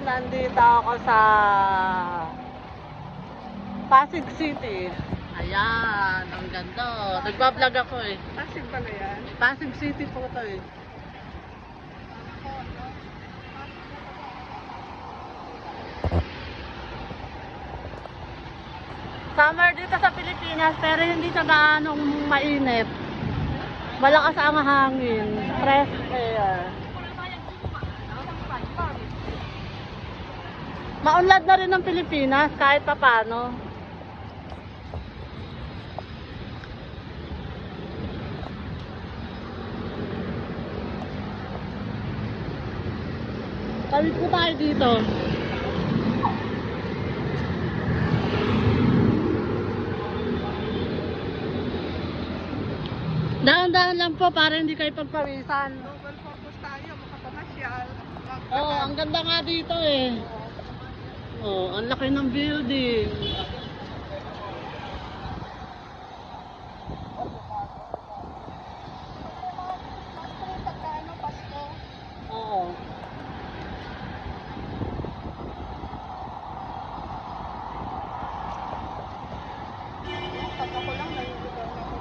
nandito ako sa Pasig City. Ayan, ang ganda. Nagbablog ako eh. Pasig ba na yan? Pasig City po ito eh. Summer dito sa Pilipinas pero hindi siya gaanong mainit. Malakas ang hangin, fresh air. Maunlad na rin ang Pilipinas kahit papano. Tawid po tayo dito. Dahan-dahan lang po para hindi kayo pagpawisan. Local purpose tayo, makapamasyal. Oo, ang ganda nga dito eh. Oh, ang laki ng building. Pagkaano, Pasko. Oo. Pag ako lang, naliligaw na ako.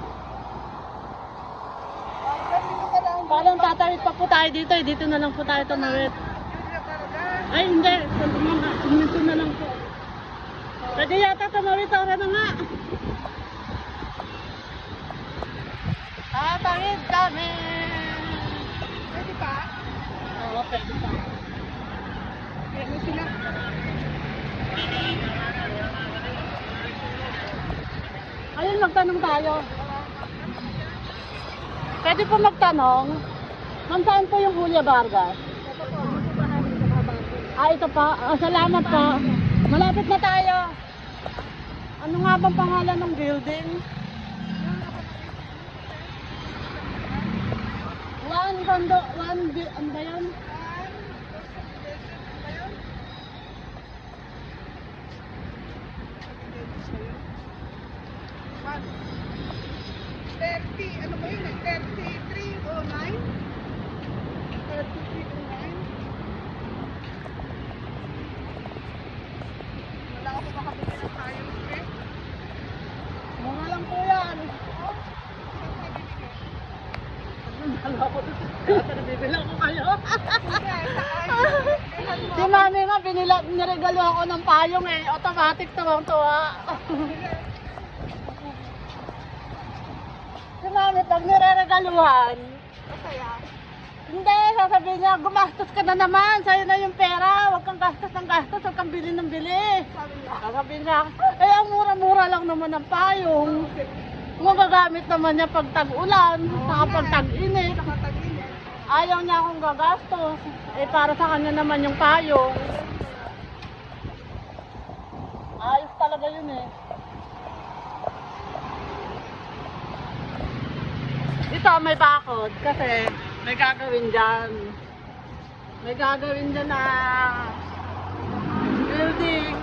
Dito ka lang. Parang tatawid pa po tayo dito eh. Dito na lang po tayo tumawid. Julia Barga. Ay, hindi. Sumunod na lang po. Pwede yata tumawid. Ora na nga. Tatawid kami. Pwede pa? Oo, pwede pa. Ano sila? Ayun, magtanong tayo. Pwede po magtanong. Ma'am, saan po yung Julia Vargas? Ito po, dito ba namin sa Kabago? Ah, ito pa. Salamat po. Malapit na tayo. Ano nga bang pangalan ng building? Ano ba yun? One. 30, ano ba yun eh? 3309? 3309? Wala ako makabili ng tayong stress. Mura lang po yan. Nabibilang ko kayo. Si mami nga, niregalo ako ng payong eh. Automatic tuwang-tuwa. Si mami, pag nireregaluhan, Masaya. hindi, sasabihin niya, gumastos ka na naman, sa'yo na yung pera, huwag kang gastos ng gastos, huwag kang bili ng bili. Sabi niya. Sasabihin niya, eh ang mura-mura lang naman ng payong. Magagamit naman niya pag tag-ulan, saka pag tag-init. Nakatagin. Ayaw niya akong gagastos. Eh para sa kanya naman yung payong. Ayos talaga yun eh. Ito may bakod kasi may gagawin dyan. May gagawin dyan na building.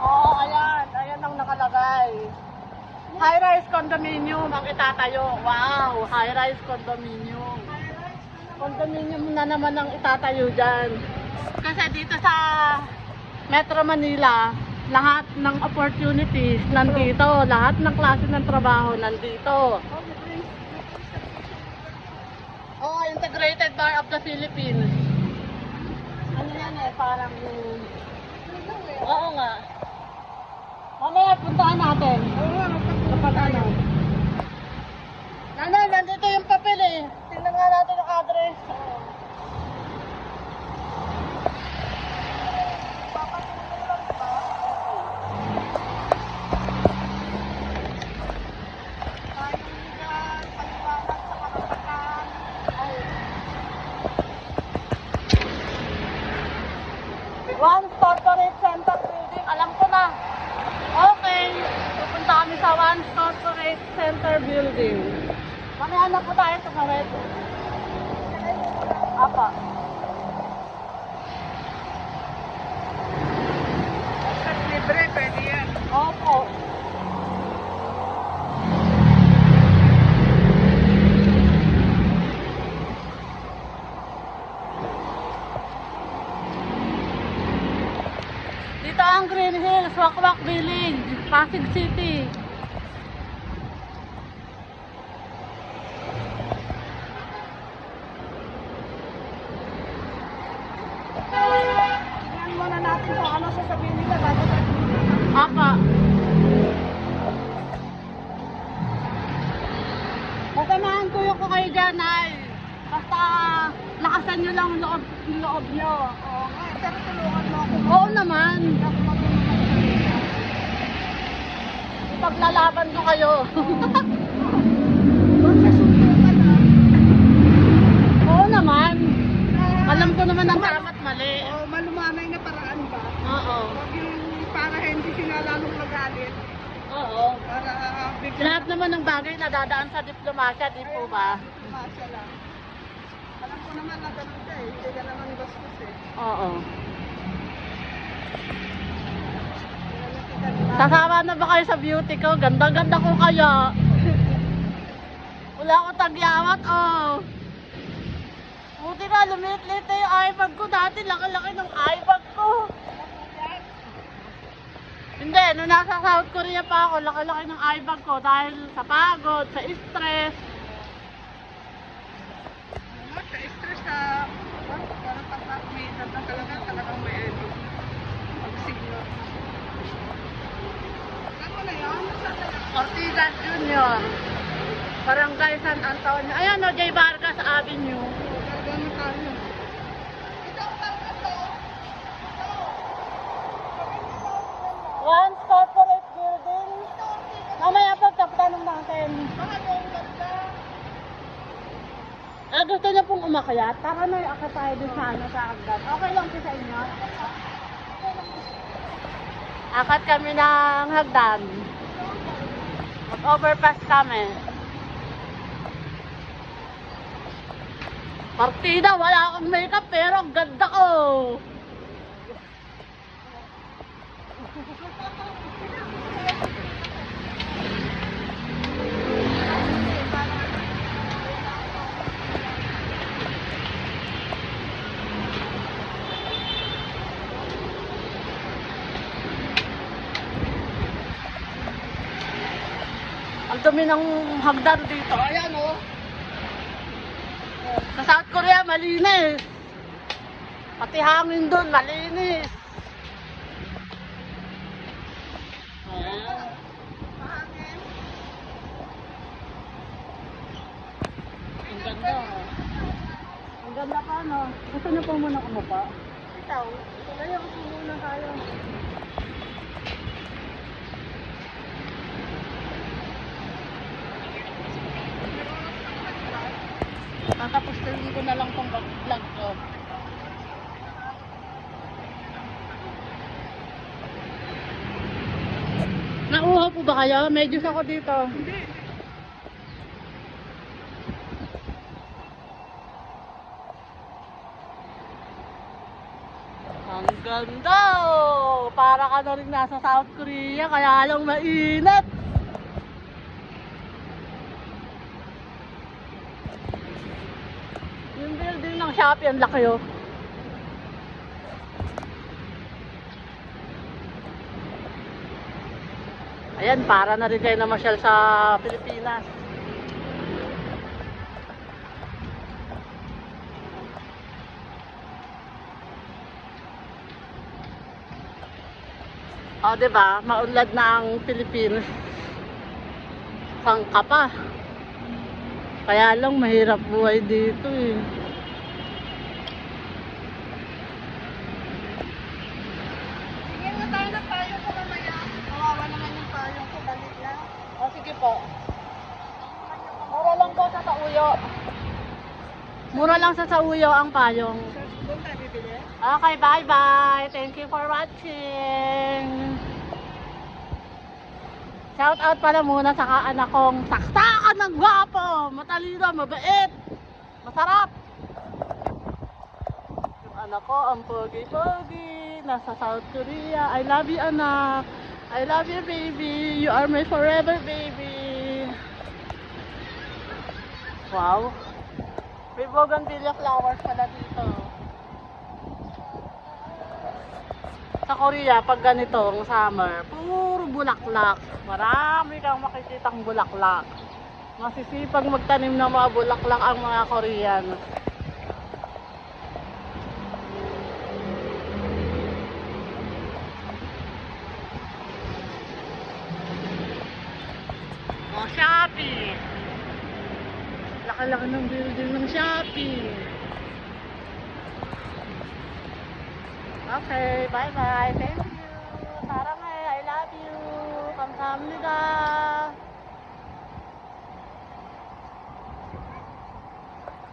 Oo, ayan. Ayan ang nakalagay. High-rise condominium ang itatayo. Wow, high-rise condominium. Condominium na naman ang itatayo dyan. Kasi dito sa Metro Manila, lahat ng opportunities nandito. Lahat ng klase ng trabaho nandito. Oh, Integrated Bar of the Philippines. Ano yan eh, parang... Oo nga. Mamaya puntahan natin. Kapag ano. Nanay, nandito yung papel eh. Tingnan nga natin yung address. One Corporate Center Building. Alam ko na. Okay. Pupunta kami sa One Corporate Center Building. Mamaya na po tayo sa Karet. Apa. Libre, pwede yan. Opo. Dito ang Green Hills, Wakwak Village, Pasig City. Tingnan muna natin kung ano sasabihin nila bago tayo. Apa. Masamahan ko yung kayo dyan ay. Basta lakasan nyo lang yung loob nyo. Oo nga, pero tulungan mo ako. Oo naman. Ako matulungan. Ipaglalaban ko kayo. Doon sa sundo ka na. Oo naman. Alam ko naman ang tama at mali. Oo, malumanay na paraan ba? Oo. Huwag yung para hindi sila lalong magalit. Oo. Para bigla Lahat naman ng bagay nadadaan sa diplomasya, di po ba? Masya lang. Alam ko naman na ganun ka eh. Hindi ka naman bastos eh. Oo. Kaya nakita nila. Sasama na ba kayo sa beauty ko? Ganda-ganda ko kaya. Wala akong tagyawat, oh. Buti na, lumiit-liit na yung iPad ko. Dati laki-laki ng iPad ko. Hindi, nung nasa South Korea pa ako, laki-laki ng iPad ko dahil sa pagod, sa stress. Ano, sa stress sa... Parang pag may edad na talagang may edad. Pagsiglo. Ano na yan? Ortigas Junior. Barangay San Antonio. Ayan o, J. Vargas Avenue. Gano'n tayo. Ito, ito. Once Corporate Building. Mamaya pagkatanong natin. Gusto niyo pong umakyat? Tara na, akyat tayo dun sa ano, sa agad. Okay lang po sa inyo? Akat kami ng hagdan. Mag-overpass kami. Partida, wala akong makeup pero ang ganda ko. Ang dumi ng hagdan dito. Ayan o. Sa South Korea, malinis. Pati hangin doon, malinis. Ayan. Ang ganda. Ang ganda pa, no? Gusto niyo po muna kumupa? Ikaw, kaya ako muna tayo. Tatapos ko na lang tong vlog ko. Nauhaw po ba kayo? Medyo ako dito. Hindi. Ang ganda oh! Para ka na rin nasa South Korea, kaya lang mainit. Yung building ng Shopee, ang laki oh. Ayan, para na rin kayo namasyal sa Pilipinas. O, diba? Maunlad na ang Pilipinas. Sangka pa. Kaya lang, mahirap buhay dito eh. Sige na tayo ng payong ko mamaya. Kawawa naman yung payong ko. Dali lang. O, sige po. Mura lang po sa Sauyo. Mura lang sa Sauyo ang payong. Doon tayo bibili? Okay, bye-bye. Thank you for watching. Shout out pala muna sa kaanak kong saksakan ng gwapo, matalino, mabait, masarap. Yung anak ko, ang pogi-pogi, nasa South Korea. I love you, anak. I love you, baby. You are my forever, baby. Wow. May bougainvillea flowers pala dito. Sa Korea, pag ganitong summer, puro bulaklak. Marami kang makikitang bulaklak. Masisipag magtanim ng mga bulaklak ang mga Korean. Oh, Shopee! Laki-laki ng building ng Shopee. Okay, bye-bye. Thank you. Sarang I love you. Kamsahamnida.